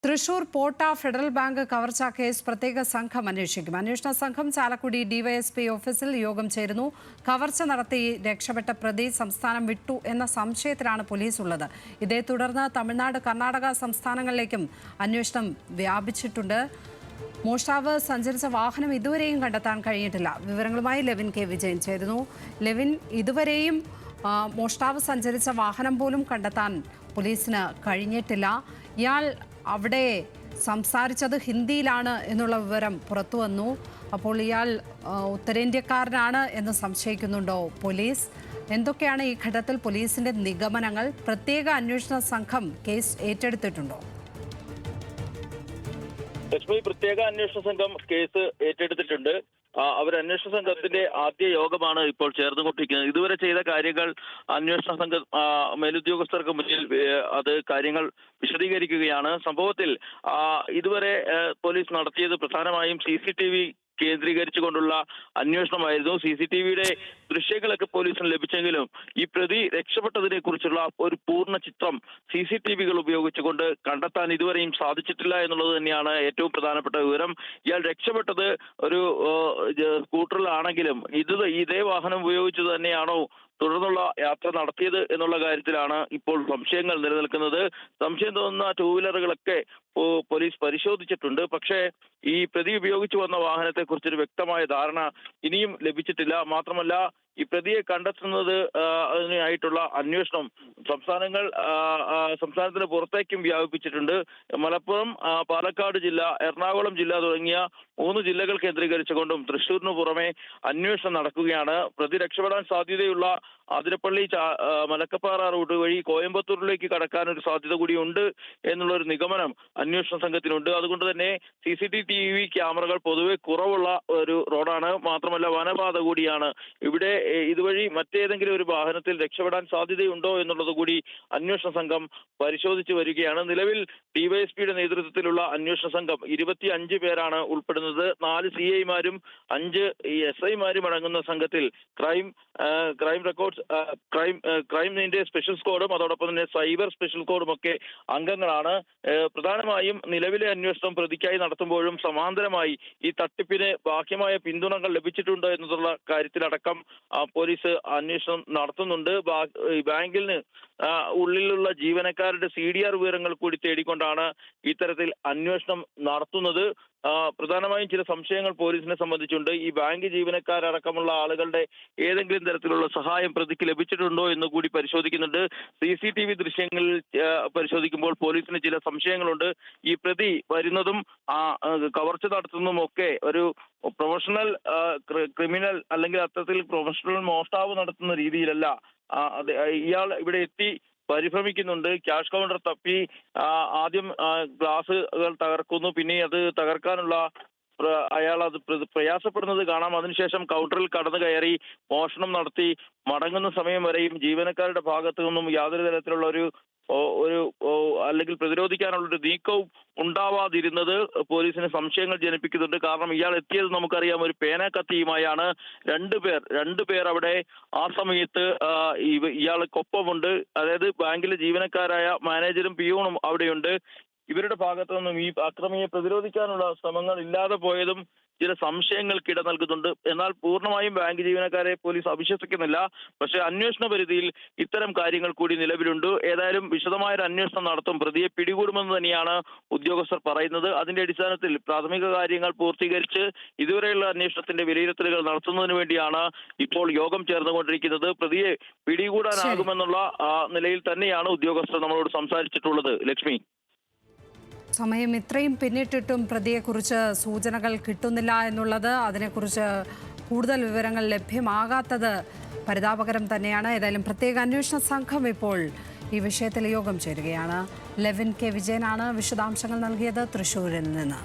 തൃശൂർ പോട്ട federal bank കവർച്ചാ case പ്രത്യേക സംഘം അന്വേഷിക്കും. അന്വേഷണ സംഘം ചാലക്കുടി ഡിവൈഎസ്പി ഓഫീസിൽ യോഗം ചേരുന്നു. കവർച്ച നടത്തി രക്ഷപ്പെട്ട പ്രതി സംസ്ഥാനം വിട്ടു എന്ന സംശയത്തിലാണ് പോലീസ് ഉള്ളത്. ഇതേ തുടർന്ന് തമിഴ്നാട്, കർണാടക സംസ്ഥാനങ്ങളിലേക്കും അന്വേഷണം വ്യാപിച്ചിട്ടുണ്ട്. മോഷ്ടാവ് സഞ്ചരിച്ച വാഹനം ഇതുവരെയും കണ്ടെത്താൻ കഴിഞ്ഞിട്ടില്ല. വിവരങ്ങളുമായി ലെവിൻ കെ വിജയൻ ചേരുന്നു. ലെവിൻ, ഇതുവരെയും മോഷ്ടാവ് സഞ്ചരിച്ച വാഹനം പോലും കണ്ടെത്താൻ പോലീസിന് കഴിഞ്ഞിട്ടില്ല. ഇയാൾ അവിടെ സംസാരിച്ചത് ഹിന്ദിയിലാണ് എന്നുള്ള വിവരം പുറത്തു വന്നു. അപ്പോൾ ഇയാൾ ഉത്തരേന്ത്യക്കാരനാണ് എന്ന് സംശയിക്കുന്നുണ്ടോ പോലീസ്? എന്തൊക്കെയാണ് ഈ ഘട്ടത്തിൽ പോലീസിന്റെ നിഗമനങ്ങൾ? പ്രത്യേക അന്വേഷണ സംഘം കേസ് ഏറ്റെടുത്തിട്ടുണ്ടോ? ലക്ഷ്മി, പ്രത്യേക അന്വേഷണ സംഘം കേസ് ഏറ്റെടുത്തിട്ടുണ്ട്. അന്വേഷണ സംഘത്തിന്റെ ആദ്യ യോഗമാണ് ഇപ്പോൾ ചേർന്നുകൊണ്ടിരിക്കുന്നത്. ഇതുവരെ ചെയ്ത കാര്യങ്ങൾ അന്വേഷണ സംഘം മേലുദ്യോഗസ്ഥർക്ക് മുന്നിൽ അത് കാര്യങ്ങൾ വിശദീകരിക്കുകയാണ്. സംഭവത്തിൽ ഇതുവരെ പോലീസ് നടത്തിയത് പ്രധാനമായും CCTV കേന്ദ്രീകരിച്ചുകൊണ്ടുള്ള അന്വേഷണമായിരുന്നു. CCTVയുടെ ദൃശ്യങ്ങളൊക്കെ പോലീസിന് ലഭിച്ചെങ്കിലും ഈ പ്രതി രക്ഷപ്പെട്ടതിനെ കുറിച്ചുള്ള ഒരു പൂർണ്ണ ചിത്രം CCTVകൾ ഉപയോഗിച്ചുകൊണ്ട് കണ്ടെത്താൻ ഇതുവരെയും സാധിച്ചിട്ടില്ല എന്നുള്ളത് തന്നെയാണ് ഏറ്റവും പ്രധാനപ്പെട്ട വിവരം. ഇയാൾ രക്ഷപ്പെട്ടത് ഒരു സ്കൂട്ടറിലാണെങ്കിലും ഇതേ വാഹനം ഉപയോഗിച്ച് തന്നെയാണോ തുടർന്നുള്ള യാത്ര നടത്തിയത് എന്നുള്ള കാര്യത്തിലാണ് ഇപ്പോൾ സംശയങ്ങൾ നിലനിൽക്കുന്നത്. സംശയം തോന്നുന്ന ടൂ വീലറുകളൊക്കെ പോലീസ് പരിശോധിച്ചിട്ടുണ്ട്. പക്ഷേ ഈ പ്രതി ഉപയോഗിച്ചു വന്ന വാഹനത്തെ കുറിച്ചൊരു വ്യക്തമായ ധാരണ ഇനിയും ലഭിച്ചിട്ടില്ല. മാത്രമല്ല, ഈ പ്രതിയെ കണ്ടെത്തുന്നത് അതിനായിട്ടുള്ള അന്വേഷണം സംസ്ഥാനത്തിന് പുറത്തേക്കും വ്യാപിപ്പിച്ചിട്ടുണ്ട്. മലപ്പുറം, പാലക്കാട് ജില്ല, എറണാകുളം ജില്ല തുടങ്ങിയ 3 ജില്ലകൾ കേന്ദ്രീകരിച്ചുകൊണ്ടും തൃശ്ശൂരിന് പുറമെ അന്വേഷണം നടക്കുകയാണ്. പ്രതി രക്ഷപ്പെടാൻ സാധ്യതയുള്ള അതിരപ്പള്ളി മലക്കപ്പാറ റൂട്ട് വഴി കോയമ്പത്തൂരിലേക്ക് കടക്കാനൊരു സാധ്യത കൂടിയുണ്ട് എന്നുള്ളൊരു നിഗമനം അന്വേഷണ സംഘത്തിനുണ്ട്. അതുകൊണ്ട് തന്നെ CCTV ക്യാമറകൾ പൊതുവെ കുറവുള്ള ഒരു റോഡാണ്. മാത്രമല്ല, വനപാത കൂടിയാണ്. ഇവിടെ ഇതുവഴി മറ്റേതെങ്കിലും ഒരു വാഹനത്തിൽ രക്ഷപ്പെടാൻ സാധ്യതയുണ്ടോ എന്നുള്ളത് കൂടി അന്വേഷണ സംഘം പരിശോധിച്ചു വരികയാണ്. നിലവിൽ ഡിവൈഎസ്പിയുടെ നേതൃത്വത്തിലുള്ള അന്വേഷണ സംഘം 25 പേരാണ് ഉൾപ്പെടുന്നത്. 4 CIമാരും 5 SIമാരും അടങ്ങുന്ന സംഘത്തിൽ ക്രൈം റെക്കോർഡ്സ്, ക്രൈമിന്റെ സ്പെഷ്യൽ സ്ക്വാഡും അതോടൊപ്പം തന്നെ സൈബർ സ്പെഷ്യൽ സ്ക്വാഡും ഒക്കെ അംഗങ്ങളാണ്. പ്രധാനമായും നിലവിലെ അന്വേഷണം പ്രതിക്കായി നടത്തുമ്പോഴും സമാന്തരമായി ഈ തട്ടിപ്പിന് ബാഹ്യമായ പിന്തുണകൾ ലഭിച്ചിട്ടുണ്ട് എന്നുള്ള കാര്യത്തിലടക്കം പോലീസ് അന്വേഷണം നടത്തുന്നുണ്ട്. ബാങ്കിന് ഉള്ളിലുള്ള ജീവനക്കാരുടെ CDR വിവരങ്ങൾ കൂടി തേടിക്കൊണ്ടാണ് ഇത്തരത്തിൽ അന്വേഷണം നടത്തുന്നത്. പ്രധാനമായും ചില സംശയങ്ങൾ പോലീസിനെ സംബന്ധിച്ചുണ്ട്. ഈ ബാങ്ക് ജീവനക്കാരടക്കമുള്ള ആളുകളുടെ ഏതെങ്കിലും തരത്തിലുള്ള സഹായം പ്രതിക്ക് ലഭിച്ചിട്ടുണ്ടോ എന്ന് കൂടി പരിശോധിക്കുന്നുണ്ട്. CCTV ദൃശ്യങ്ങളിൽ പരിശോധിക്കുമ്പോൾ പോലീസിന് ചില സംശയങ്ങളുണ്ട്. ഈ പ്രതി വരുന്നതും കവർച്ച നടത്തുന്നതും ഒക്കെ ഒരു പ്രൊഫഷണൽ ക്രിമിനൽ അല്ലെങ്കിൽ അത്തരത്തിൽ പ്രൊഫഷണൽ മോഷ്ടാവ് നടത്തുന്ന രീതിയിലല്ല. ഇയാൾ ഇവിടെ എത്തി പരിഭ്രമിക്കുന്നുണ്ട്. ക്യാഷ് കൗണ്ടർ തപ്പി ആദ്യം ഗ്ലാസുകൾ തകർക്കുന്നു, പിന്നെ അത് തകർക്കാനുള്ള അയാൾ അത് പ്രയാസപ്പെടുന്നത് കാണാം. അതിനുശേഷം കൗണ്ടറിൽ കടന്നു കയറി മോഷണം നടത്തി മടങ്ങുന്ന സമയം വരെയും ജീവനക്കാരുടെ ഭാഗത്തു നിന്നും യാതൊരു തരത്തിലുള്ള ഒരു അല്ലെങ്കിൽ പ്രതിരോധിക്കാനുള്ളൊരു നീക്കവും ഉണ്ടാവാതിരുന്നത് പോലീസിന് സംശയങ്ങൾ ജനിപ്പിക്കുന്നുണ്ട്. കാരണം ഇയാൾ എത്തിയത് നമുക്കറിയാം ഒരു പേന കത്തിയുമായാണ്. രണ്ടുപേർ അവിടെ ആ സമയത്ത് ഇയാൾക്കൊപ്പമുണ്ട്. അതായത് ബാങ്കിലെ ജീവനക്കാരായ മാനേജരും പിയൂണും അവിടെയുണ്ട്. ഇവരുടെ ഭാഗത്തു നിന്നും ഈ അക്രമിയെ പ്രതിരോധിക്കാനുള്ള ശ്രമങ്ങൾ ഇല്ലാതെ പോയതും ചില സംശയങ്ങൾക്ക് ഇട നൽകുന്നുണ്ട്. എന്നാൽ പൂർണ്ണമായും ബാങ്ക് ജീവനക്കാരെ പോലീസ് അവിശ്വസിക്കുന്നില്ല. പക്ഷേ അന്വേഷണ പരിധിയിൽ ഇത്തരം കാര്യങ്ങൾ കൂടി നിലവിലുണ്ട്. ഏതായാലും വിശദമായൊരു അന്വേഷണം നടത്തും. പ്രതിയെ പിടികൂടുമെന്ന് തന്നെയാണ് ഉദ്യോഗസ്ഥർ പറയുന്നത്. അതിന്റെ അടിസ്ഥാനത്തിൽ പ്രാഥമിക കാര്യങ്ങൾ പൂർത്തീകരിച്ച് ഇതുവരെയുള്ള അന്വേഷണത്തിന്റെ വിലയിരുത്തലുകൾ നടത്തുന്നതിന് വേണ്ടിയാണ് ഇപ്പോൾ യോഗം ചേർന്നുകൊണ്ടിരിക്കുന്നത്. പ്രതിയെ പിടികൂടാനാകുമെന്നുള്ള നിലയിൽ തന്നെയാണ് ഉദ്യോഗസ്ഥർ നമ്മളോട് സംസാരിച്ചിട്ടുള്ളത്. ലക്ഷ്മി, സമയം ഇത്രയും പിന്നിട്ടിട്ടും പ്രതിയെക്കുറിച്ച് സൂചനകൾ കിട്ടുന്നില്ല എന്നുള്ളത്, അതിനെക്കുറിച്ച് കൂടുതൽ വിവരങ്ങൾ ലഭ്യമാകാത്തത് പരിതാപകരം തന്നെയാണ്. ഏതായാലും പ്രത്യേക അന്വേഷണ സംഘം ഇപ്പോൾ ഈ വിഷയത്തിൽ യോഗം ചേരുകയാണ്. ലെവിൻ കെ വിജയനാണ് വിശദാംശങ്ങൾ നൽകിയത് തൃശ്ശൂരിൽ നിന്ന്.